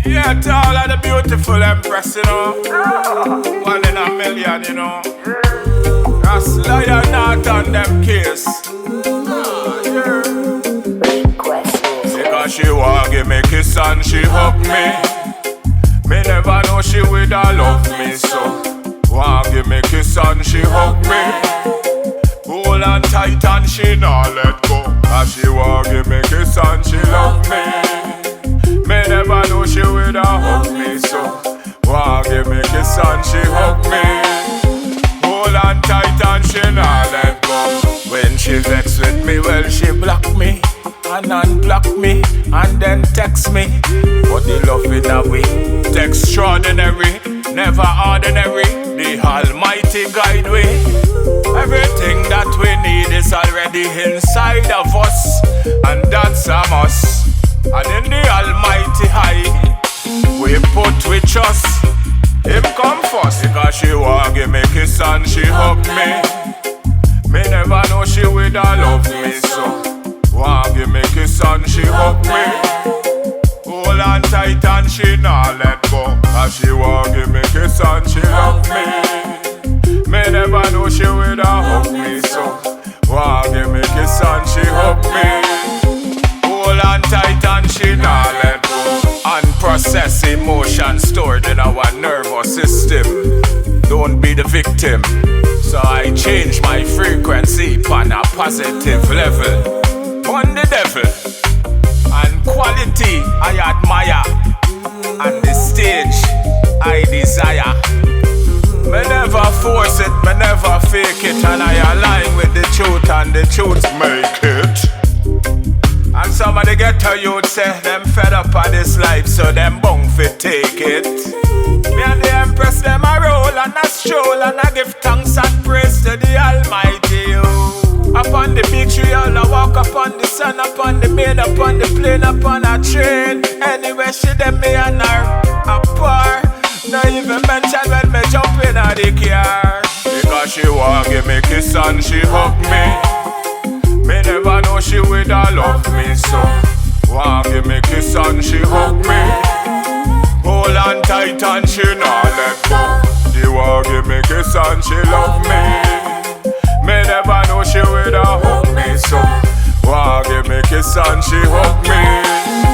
Yeah, to all of the beautiful empress, you know. One in a million, you know. That's lion not on them case. Yeah. Because she want give me kiss and she hug me. Me never know she would love me so. Want give me kiss and she hug me. Hold on tight and she not let go. Cause she want give me kiss and she love me. Me never know she would hug me so. Want give me kiss and she hug me. Hold on tight and she not let go. When she vex with me, well she block me and unblock me and then text me. But the love in a way, extraordinary, never ordinary. The Almighty guide way. Everything that we need is already inside of us, and that's a must. And in the Almighty high, we put we trust. Him come first. Because she want give me kiss and she hug me. Me never know she would love me so. Want give me kiss and she hug me. Hold on tight and she not let go. Cause she want give me kiss and she love me. Me never know she would hug me so. Want give me kiss and she hug me. Hold on tight and she not let go. Unprocessed emotion stored in our nervous system. Don't be the victim. So I change my frequency on a positive level. On the devil and quality I admire, and the stage I desire. Me never force it, me never fake it, and I align with the truth, and the truth make it. And some of the ghetto youth say them fed up of this life, so them bong fit take it. Me and the empress them a roll and a stroll, and I give thanks and praise to the Almighty. Upon the big tree, all I walk upon the sun, upon the bed, upon the plane, upon a train. Anywhere she dem me and her apart. Not even mention when me jump in a the car. Because she want give me kiss and she hug me. Me never know she would love me so. Want give me kiss and she hug me. Hold on tight and she not let go. She want give me kiss and she love me. Me never know she would hug me so. Want give me kiss and she hug me.